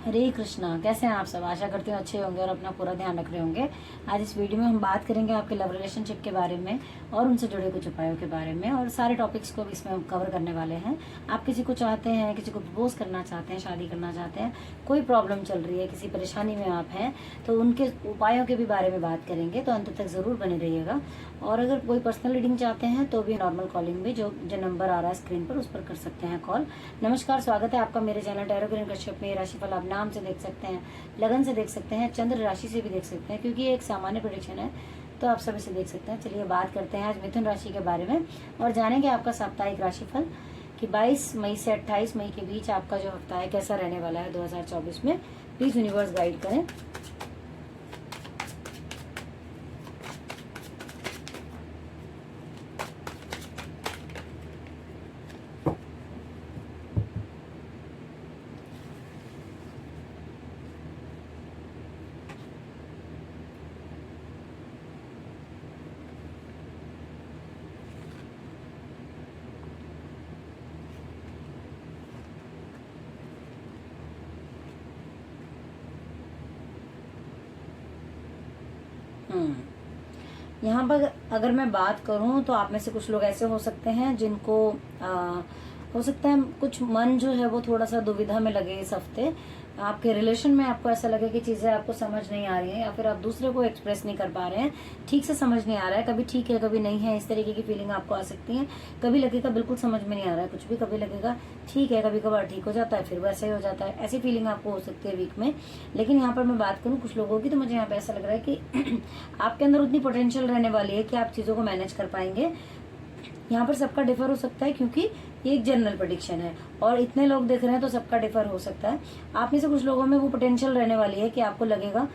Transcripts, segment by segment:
हरे कृष्णा। कैसे हैं आप सब? आशा करती हूँ अच्छे होंगे और अपना पूरा ध्यान रख रहे होंगे। आज इस वीडियो में हम बात करेंगे आपके लव रिलेशनशिप के बारे में और उनसे जुड़े कुछ उपायों के बारे में, और सारे टॉपिक्स को इसमें हम कवर करने वाले हैं। आप किसी को चाहते हैं, किसी को प्रपोज करना चाहते हैं, शादी करना चाहते हैं, कोई प्रॉब्लम चल रही है, किसी परेशानी में आप हैं, तो उनके उपायों के भी बारे में बात करेंगे। तो अंत तक जरूर बने रहिएगा। और अगर कोई पर्सनल रीडिंग चाहते हैं तो भी नॉर्मल कॉलिंग भी जो नंबर आ रहा है स्क्रीन पर उस पर कर सकते हैं कॉल। नमस्कार, स्वागत है आपका मेरे चैनल टैरो किरण कश्यप में। राशिफल आप नाम से देख सकते हैं, लगन से देख सकते हैं, चंद्र राशि से भी देख सकते हैं, क्योंकि ये एक सामान्य प्रेडिक्शन है तो आप सब इसे देख सकते हैं। चलिए बात करते हैं आज मिथुन राशि के बारे में और जानेंगे आपका साप्ताहिक राशिफल कि 22 मई से 28 मई के बीच आपका जो हफ्ता है कैसा रहने वाला है 2024 में। प्लीज यूनिवर्स गाइड करें। यहाँ पर अगर मैं बात करूँ तो आप में से कुछ लोग ऐसे हो सकते हैं जिनको हो सकता है कुछ मन जो है वो थोड़ा सा दुविधा में लगे इस हफ्ते। आपके रिलेशन में आपको ऐसा लगे कि चीजें आपको समझ नहीं आ रही हैं, या फिर आप दूसरे को एक्सप्रेस नहीं कर पा रहे हैं, ठीक से समझ नहीं आ रहा है, कभी ठीक है कभी नहीं है, इस तरीके की फीलिंग आपको आ सकती है। कभी लगेगा बिल्कुल समझ में नहीं आ रहा है कुछ भी, कभी लगेगा ठीक है, कभी कभार ठीक हो जाता है फिर वैसे ही हो जाता है। ऐसी फीलिंग आपको हो सकती है वीक में। लेकिन यहाँ पर मैं बात करूँ कुछ लोगों की, तो मुझे यहाँ पे ऐसा लग रहा है कि आपके अंदर उतनी पोटेंशियल रहने वाली है कि आप चीजों को मैनेज कर पाएंगे। यहाँ पर सबका डिफर हो सकता है क्योंकि ये एक जनरल प्रेडिक्शन है और इतने लोग देख रहे हैं तो सबका डिफर हो सकता है। आप में से कुछ लोगों में वो पोटेंशियल रहने वाली है कि आपको लगेगा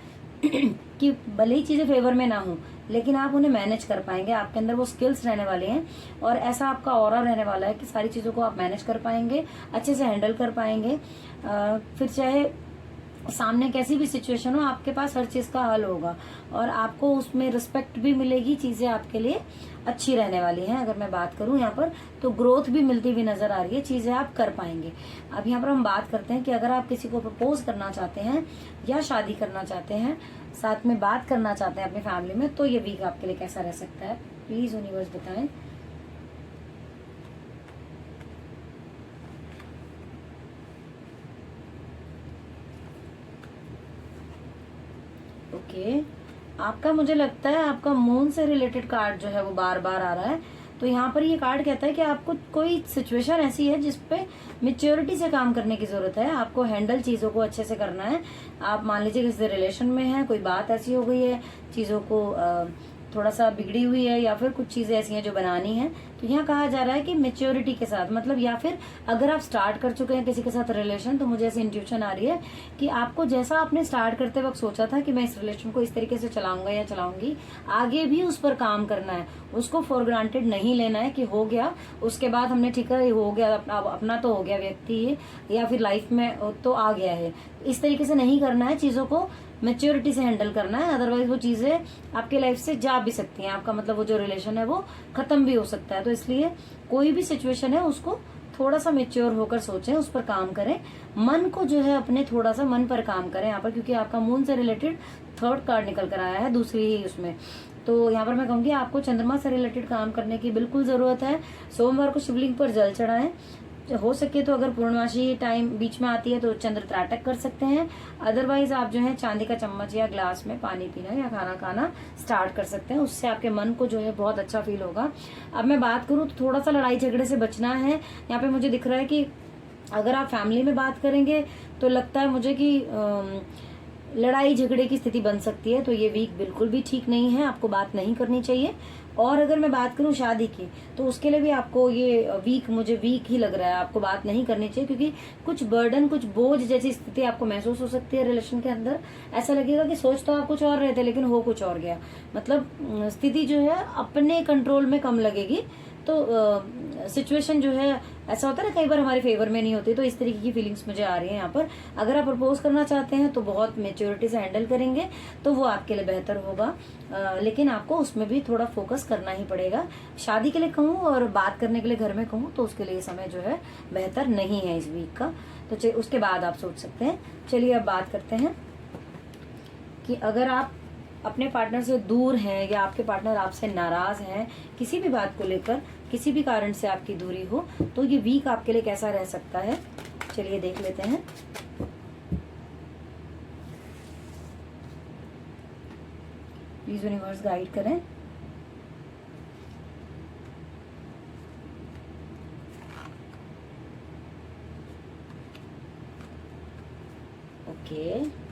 कि भले ही चीजें फेवर में ना हो लेकिन आप उन्हें मैनेज कर पाएंगे। आपके अंदर वो स्किल्स रहने वाले हैं और ऐसा आपका ऑरा रहने वाला है कि सारी चीजों को आप मैनेज कर पाएंगे, अच्छे से हैंडल कर पाएंगे। फिर चाहे सामने कैसी भी सिचुएशन हो, आपके पास हर चीज का हल होगा और आपको उसमें रिस्पेक्ट भी मिलेगी। चीजें आपके लिए अच्छी रहने वाली हैं। अगर मैं बात करूं यहाँ पर तो ग्रोथ भी मिलती हुई नजर आ रही है, चीजें आप कर पाएंगे। अब यहाँ पर हम बात करते हैं कि अगर आप किसी को प्रपोज करना चाहते हैं या शादी करना चाहते हैं, साथ में बात करना चाहते हैं अपनी फैमिली में, तो ये वीक आपके लिए कैसा रह सकता है? प्लीज यूनिवर्स बताएं। ओके, आपका मुझे लगता है आपका मून से रिलेटेड कार्ड जो है वो बार बार आ रहा है। तो यहाँ पर ये कार्ड कहता है कि आपको कोई सिचुएशन ऐसी है जिसपे मेच्योरिटी से काम करने की जरूरत है। आपको हैंडल चीजों को अच्छे से करना है। आप मान लीजिए किसी रिलेशन में है, कोई बात ऐसी हो गई है, चीजों को थोड़ा सा बिगड़ी हुई है या फिर कुछ चीजें ऐसी हैं जो बनानी है, तो यहाँ कहा जा रहा है कि मेच्योरिटी के साथ, मतलब या फिर अगर आप स्टार्ट कर चुके हैं किसी के साथ रिलेशन, तो मुझे ऐसी इंट्यूशन आ रही है कि आपको जैसा आपने स्टार्ट करते वक्त सोचा था कि मैं इस रिलेशन को इस तरीके से चलाऊंगा या चलाऊंगी, आगे भी उस पर काम करना है। उसको फॉर ग्रांटेड नहीं लेना है कि हो गया उसके बाद हमने ठीक है हो गया, अपना तो हो गया व्यक्ति या फिर लाइफ में तो आ गया है, इस तरीके से नहीं करना है। चीजों को मैच्योरिटी से हैंडल करना है, अदरवाइज वो चीजें आपके लाइफ से जा भी सकती हैं। आपका मतलब वो जो रिलेशन है वो खत्म भी हो सकता है। तो इसलिए कोई भी सिचुएशन है उसको थोड़ा सा मेच्योर होकर सोचें, उस पर काम करें, मन को जो है अपने थोड़ा सा मन पर काम करें यहाँ पर, क्योंकि आपका मून से रिलेटेड थर्ड कार्ड निकल कर आया है दूसरी ही उसमें। तो यहाँ पर मैं कहूंगी आपको चंद्रमा से रिलेटेड काम करने की बिल्कुल जरूरत है। सोमवार को शिवलिंग पर जल चढ़ाएं, हो सके तो अगर पूर्णमासी टाइम बीच में आती है तो चंद्र त्राटक कर सकते हैं। अदरवाइज आप जो है चांदी का चम्मच या ग्लास में पानी पीना या खाना खाना स्टार्ट कर सकते हैं, उससे आपके मन को जो है बहुत अच्छा फील होगा। अब मैं बात करूं तो थोड़ा सा लड़ाई झगड़े से बचना है। यहाँ पे मुझे दिख रहा है कि अगर आप फैमिली में बात करेंगे तो लगता है मुझे कि लड़ाई झगड़े की स्थिति बन सकती है, तो ये वीक बिल्कुल भी ठीक नहीं है, आपको बात नहीं करनी चाहिए। और अगर मैं बात करूं शादी की, तो उसके लिए भी आपको ये वीक मुझे वीक ही लग रहा है, आपको बात नहीं करनी चाहिए, क्योंकि कुछ बर्डन कुछ बोझ जैसी स्थिति आपको महसूस हो सकती है रिलेशन के अंदर। ऐसा लगेगा कि सोच तो आप कुछ और रहे थे लेकिन हो कुछ और गया, मतलब स्थिति जो है अपने कंट्रोल में कम लगेगी। तो सिचुएशन जो है, ऐसा होता है ना कई बार हमारे फेवर में नहीं होती, तो इस तरीके की फीलिंग्स मुझे आ रही है यहाँ पर। अगर आप प्रपोज करना चाहते हैं तो बहुत मेच्योरिटी से हैंडल करेंगे तो वो आपके लिए बेहतर होगा, लेकिन आपको उसमें भी थोड़ा फोकस करना ही पड़ेगा। शादी के लिए कहूँ और बात करने के लिए घर में कहूँ तो उसके लिए समय जो है बेहतर नहीं है इस वीक का, तो उसके बाद आप सोच सकते हैं। चलिए अब बात करते हैं कि अगर आप अपने पार्टनर से दूर हैं या आपके पार्टनर आपसे नाराज हैं किसी भी बात को लेकर, किसी भी कारण से आपकी दूरी हो, तो ये वीक आपके लिए कैसा रह सकता है, चलिए देख लेते हैं। प्लीज यूनिवर्स गाइड करें। ओके,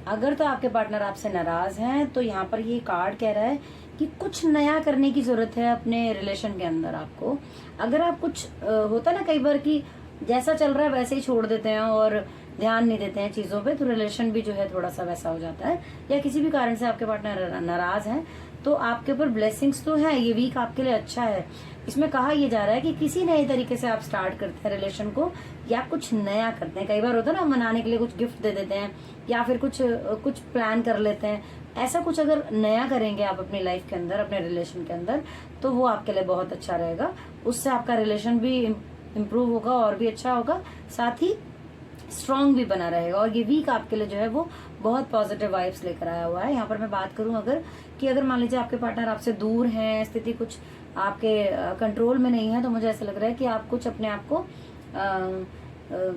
अगर तो आपके पार्टनर आपसे नाराज हैं तो यहाँ पर ये कार्ड कह रहा है कि कुछ नया करने की जरूरत है अपने रिलेशन के अंदर आपको। अगर आप कुछ होता है ना कई बार कि जैसा चल रहा है वैसे ही छोड़ देते हैं और ध्यान नहीं देते हैं चीजों पे, तो रिलेशन भी जो है थोड़ा सा वैसा हो जाता है। या किसी भी कारण से आपके पार्टनर नाराज हैं तो आपके ऊपर ब्लेसिंग्स तो है, ये वीक आपके लिए अच्छा है। इसमें कहा यह जा रहा है कि किसी नए तरीके से आप स्टार्ट करते हैं रिलेशन को, या कुछ नया करते हैं। कई बार होता है ना मनाने के लिए कुछ गिफ्ट दे देते हैं या फिर कुछ प्लान कर लेते हैं। ऐसा कुछ अगर नया करेंगे आप अपनी लाइफ के अंदर, अपने रिलेशन के अंदर, तो वो आपके लिए बहुत अच्छा रहेगा। उससे आपका रिलेशन भी इम्प्रूव होगा और भी अच्छा होगा, साथ ही स्ट्रांग भी बना रहेगा। और ये वीक आपके लिए जो है वो बहुत पॉजिटिव वाइब्स लेकर आया हुआ है। यहाँ पर मैं बात करूं अगर मान लीजिए आपके पार्टनर आपसे दूर हैं, स्थिति कुछ आपके कंट्रोल में नहीं है, तो मुझे ऐसा लग रहा है कि आप कुछ अपने आप को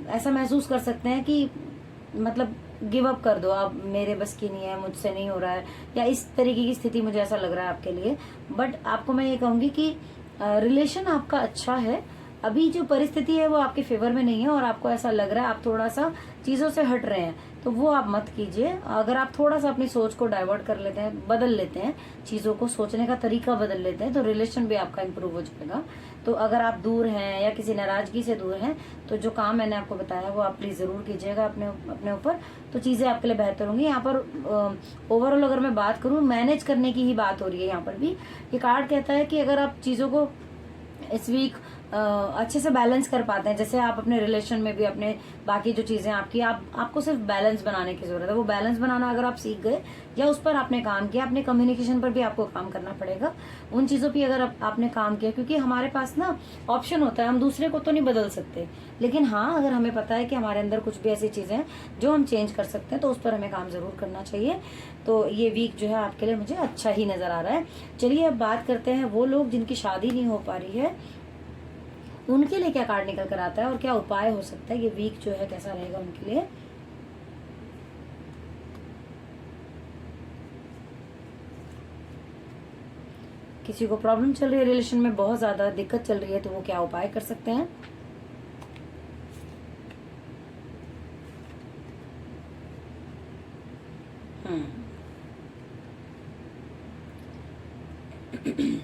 ऐसा महसूस कर सकते हैं कि मतलब गिव अप कर दो, अब मेरे बस की नहीं है, मुझसे नहीं हो रहा है, या इस तरीके की स्थिति मुझे ऐसा लग रहा है आपके लिए। बट आपको मैं ये कहूंगी कि रिलेशन आपका अच्छा है, अभी जो परिस्थिति है वो आपके फेवर में नहीं है और आपको ऐसा लग रहा है आप थोड़ा सा चीजों से हट रहे हैं, तो वो आप मत कीजिए। अगर आप थोड़ा सा अपनी सोच को डाइवर्ट कर लेते हैं, बदल लेते हैं, चीजों को सोचने का तरीका बदल लेते हैं, तो रिलेशन भी आपका इम्प्रूव हो जाएगा। तो अगर आप दूर हैं या किसी नाराजगी से दूर हैं, तो जो काम मैंने आपको बताया वो आप प्लीज जरूर कीजिएगा अपने ऊपर, तो चीजें आपके लिए बेहतर होंगी। यहाँ पर ओवरऑल अगर मैं बात करूँ, मैनेज करने की ही बात हो रही है। यहाँ पर भी ये कार्ड कहता है कि अगर आप चीजों को इस वीक अच्छे से बैलेंस कर पाते हैं, जैसे आप अपने रिलेशन में भी अपने बाकी जो चीजें आपको सिर्फ बैलेंस बनाने की जरूरत है। वो बैलेंस बनाना अगर आप सीख गए या उस पर आपने काम किया, अपने कम्युनिकेशन पर भी आपको काम करना पड़ेगा, उन चीजों पर अगर आपने काम किया, क्योंकि हमारे पास ना ऑप्शन होता है, हम दूसरे को तो नहीं बदल सकते, लेकिन हाँ अगर हमें पता है कि हमारे अंदर कुछ भी ऐसी चीजें हैं जो हम चेंज कर सकते हैं, तो उस पर हमें काम जरूर करना चाहिए। तो ये वीक जो है आपके लिए मुझे अच्छा ही नजर आ रहा है। चलिए अब बात करते हैं वो लोग जिनकी शादी नहीं हो पा रही है, उनके लिए क्या कार्ड निकल कर आता है और क्या उपाय हो सकता है, ये वीक जो है कैसा रहेगा उनके लिए। किसी को प्रॉब्लम चल रही है रिलेशन में, बहुत ज्यादा दिक्कत चल रही है, तो वो क्या उपाय कर सकते हैं।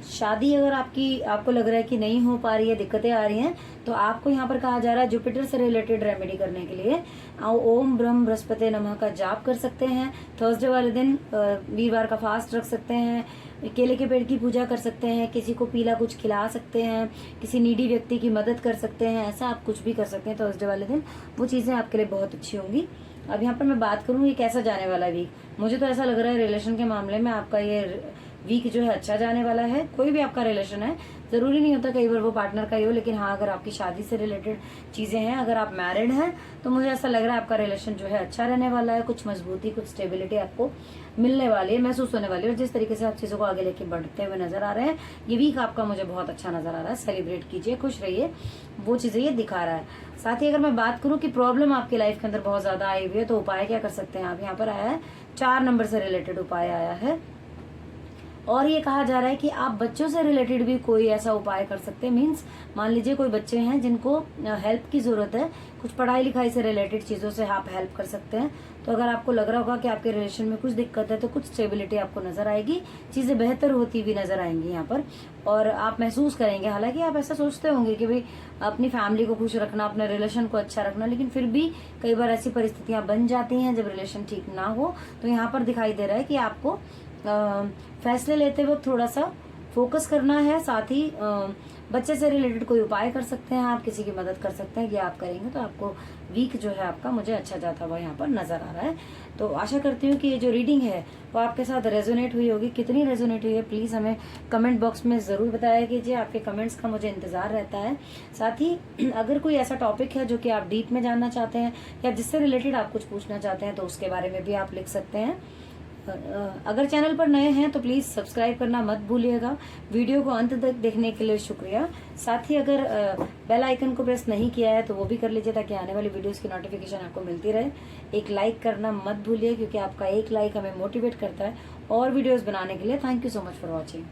शादी अगर आपको लग रहा है कि नहीं हो पा रही है, दिक्कतें आ रही हैं, तो आपको यहाँ पर कहा जा रहा है जुपिटर से रिलेटेड रेमेडी करने के लिए ओम ब्रह्म बृहस्पति नमः का जाप कर सकते हैं। थर्सडे वाले दिन वीरवार का फास्ट रख सकते हैं, केले के पेड़ की पूजा कर सकते हैं, किसी को पीला कुछ खिला सकते हैं, किसी नीडी व्यक्ति की मदद कर सकते हैं। ऐसा आप कुछ भी कर सकते हैं थर्सडे वाले दिन, वो चीजें आपके लिए बहुत अच्छी होंगी। अब यहाँ पर मैं बात करूँ ये कैसा जाने वाला वीक, मुझे तो ऐसा लग रहा है रिलेशन के मामले में आपका ये वीक जो है अच्छा जाने वाला है। कोई भी आपका रिलेशन है, जरूरी नहीं होता कई बार वो पार्टनर का ही हो, लेकिन हाँ अगर आपकी शादी से रिलेटेड चीजें हैं, अगर आप मैरिड हैं, तो मुझे ऐसा लग रहा है आपका रिलेशन जो है अच्छा रहने वाला है। कुछ मजबूती, कुछ स्टेबिलिटी आपको मिलने वाली है, महसूस होने वाली है। और जिस तरीके से आप चीजों को आगे लेके बढ़ते हुए नजर आ रहे हैं, ये वीक आपका मुझे बहुत अच्छा नजर आ रहा है। सेलिब्रेट कीजिए, खुश रहिए, वो चीजें ये दिखा रहा है। साथ ही अगर मैं बात करूं कि प्रॉब्लम आपकी लाइफ के अंदर बहुत ज्यादा आई हुई है, तो उपाय क्या कर सकते हैं आप, यहाँ पर आया है 4 नंबर से रिलेटेड उपाय आया है। और ये कहा जा रहा है कि आप बच्चों से रिलेटेड भी कोई ऐसा उपाय कर सकते हैं। मीन्स मान लीजिए कोई बच्चे हैं जिनको हेल्प की जरूरत है, कुछ पढ़ाई लिखाई से रिलेटेड चीजों से आप हेल्प कर सकते हैं। तो अगर आपको लग रहा होगा कि आपके रिलेशन में कुछ दिक्कत है, तो कुछ स्टेबिलिटी आपको नजर आएगी, चीजें बेहतर होती हुई नजर आएंगी यहाँ पर। और आप महसूस करेंगे, हालांकि आप ऐसा सोचते होंगे कि भाई अपनी फैमिली को खुश रखना, अपने रिलेशन को अच्छा रखना, लेकिन फिर भी कई बार ऐसी परिस्थितियां बन जाती हैं जब रिलेशन ठीक ना हो। तो यहाँ पर दिखाई दे रहा है कि आपको फैसले लेते वक्त थोड़ा सा फोकस करना है। साथ ही बच्चे से रिलेटेड कोई उपाय कर सकते हैं, आप किसी की मदद कर सकते हैं। ये आप करेंगे तो आपको वीक जो है आपका मुझे अच्छा जाता हुआ यहाँ पर नजर आ रहा है। तो आशा करती हूँ कि ये जो रीडिंग है वो आपके साथ रेजोनेट हुई होगी। कितनी रेजोनेट हुई है प्लीज हमें कमेंट बॉक्स में जरूर बताया कीजिए, आपके कमेंट्स का मुझे इंतजार रहता है। साथ ही अगर कोई ऐसा टॉपिक है जो कि आप डीप में जानना चाहते हैं या जिससे रिलेटेड आप कुछ पूछना चाहते हैं तो उसके बारे में भी आप लिख सकते हैं। अगर चैनल पर नए हैं तो प्लीज सब्सक्राइब करना मत भूलिएगा। वीडियो को अंत तक देखने के लिए शुक्रिया। साथ ही अगर बेल आइकन को प्रेस नहीं किया है तो वो भी कर लीजिए ताकि आने वाली वीडियोस की नोटिफिकेशन आपको मिलती रहे। एक लाइक करना मत भूलिए क्योंकि आपका एक लाइक हमें मोटिवेट करता है और वीडियोस बनाने के लिए। Thank you so much for watching.